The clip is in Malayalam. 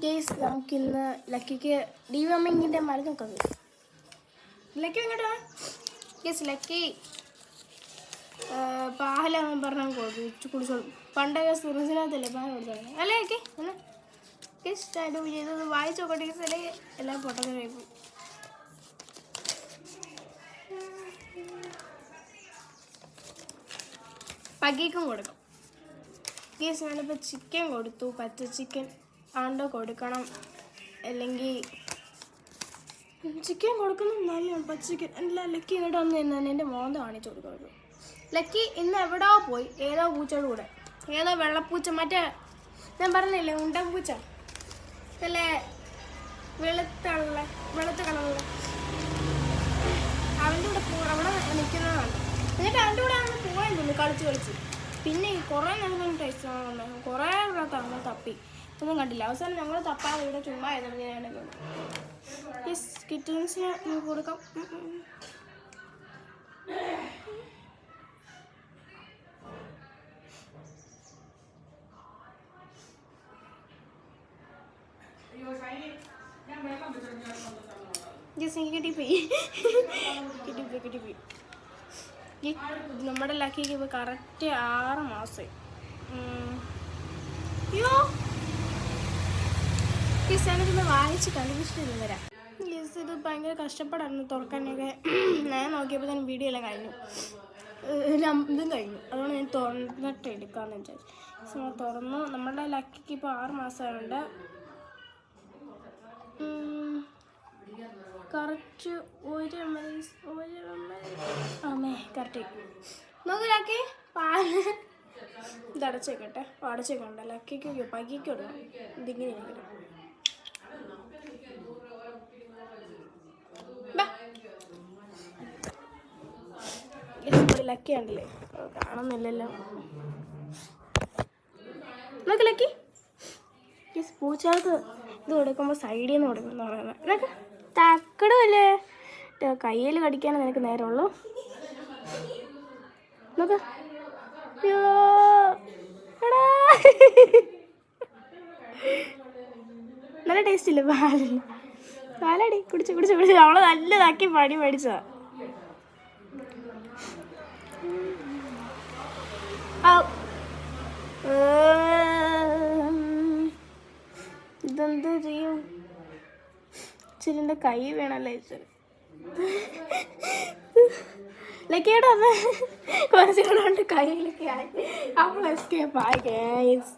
ഗേസ് നമുക്കിന്ന് ലക്കിക്ക് ഡിവോമിങ്ങിൻ്റെ മരുന്ന് നോക്കാം. ലക്കി എങ്ങോട്ടാ ഗേസ്? ലക്കി പാലാന്ന് പറഞ്ഞാൽ കൊടുത്തു കുടിച്ചോളൂ. പണ്ടൊക്കെ സുരസിനകത്തല്ലേ പാൽ കൊടുത്തു അല്ലേ ലക്കി? എന്നാ ഗേസ് സ്റ്റാൻഡ് ചെയ്തത് വായിച്ചു നോക്കട്ടെ ഗേസ്, അല്ലെങ്കിൽ എല്ലാം പൊട്ടത്തിനായി പോയി. പകിക്കും കൊടുക്കും ഗേസ്. ഞാനിപ്പോൾ ചിക്കൻ കൊടുത്തു, പച്ച ചിക്കൻ ആണ്ടോ കൊടുക്കണം, അല്ലെങ്കിൽ ചിക്കൻ കൊടുക്കുന്നത് നല്ലതാണ്. പച്ച ചിക്കൻ അല്ല. ലക്കി ഇങ്ങോട്ട് വന്ന് തന്നെ എൻ്റെ മോന്ത കാണിച്ചു കൊടുക്കുന്നത്. ലക്കി ഇന്ന് എവിടെയോ പോയി, ഏതോ പൂച്ചയുടെ കൂടെ, ഏതോ വെള്ളപ്പൂച്ച, മറ്റേ ഞാൻ പറഞ്ഞില്ലേ ഉണ്ടൻ പൂച്ച, അല്ലേ വെളുത്ത കളറുള്ള, അവൻ്റെ കൂടെ അവിടെ നിൽക്കുന്നതാണ്. എന്നിട്ട് അവൻ്റെ കൂടെ അങ്ങനെ പോയെന്നു കളിച്ച് പിന്നെ കുറേ നേരം ടേസ്റ്റ് ആണെന്നുണ്ടായിരുന്നു. കുറേ തവണ തപ്പി ഒന്നും കണ്ടില്ല. അവസാനം ഞങ്ങൾ തപ്പാതെ ഇവിടെ ചുമ്മാ ആയതുകൊണ്ട് കിറ്റൻസിന് കൊടുക്കാം. കിട്ടിപ്പോയി. നമ്മുടെ ലക്കിക്ക് ഇപ്പോൾ കറക്റ്റ് 6 മാസമായി. അയ്യോ ഞാനിതൊന്ന് വായിച്ച് കൺഫ്യൂഷൻ വരാം. ഇത് ഭയങ്കര കഷ്ടപ്പാടായിരുന്നു തുറക്കാനൊക്കെ. ഞാൻ നോക്കിയപ്പോൾ തന്നെ വീഡിയോ എല്ലാം കഴിഞ്ഞു, ഇതും കഴിഞ്ഞു. അതുകൊണ്ട് ഞാൻ തുറന്നിട്ട് എടുക്കാമെന്ന് വിചാരിച്ചു. തുറന്നു. നമ്മുടെ ലക്കിക്ക് ഇപ്പോൾ 6 മാസമായതുകൊണ്ട് കറക്റ്റ് 1 അമ്മേ കറക്റ്റ് നോക്ക് ലക്കി. പാല് ഇത് അടച്ചേക്കട്ടെ. അടച്ചേക്കണ്ട ലക്കിക്ക് പകിക്ക് കൊടുക്കണം. ഇതിങ്ങനെ ലക്കി ഉണ്ടല്ലേ, കാണുന്നില്ലല്ലോ. നോക്ക് ലക്കി. പൂച്ചകൾക്ക് ഇത് കൊടുക്കുമ്പോൾ സൈഡിൽ നിന്ന് കൊടുക്കുമെന്ന് പറയുന്നത്. എന്നൊക്കെ തക്കടുമല്ലേ, കയ്യിൽ കടിക്കാനേ നിനക്ക് നേരമുള്ളൂ. നോക്ക്. അയ്യോ എടാ, നല്ല ടേസ്റ്റ് ഇല്ലേ പാലടി? കുടിച്ച് അവള് നല്ലതാക്കി പണി മേടിച്ചതാ. ഇതെന്ത് ചെയ്യും? ഇച്ചിരി എൻ്റെ കൈ വേണമല്ലേ ഇച്ചിരി. ലക്കിയുടെ അത് കുറച്ചുകൂടെ കയ്യിലൊക്കെ ആയി. അപ്പോൾ എസ്കേപ്പ് ആയി ഗൈസ്.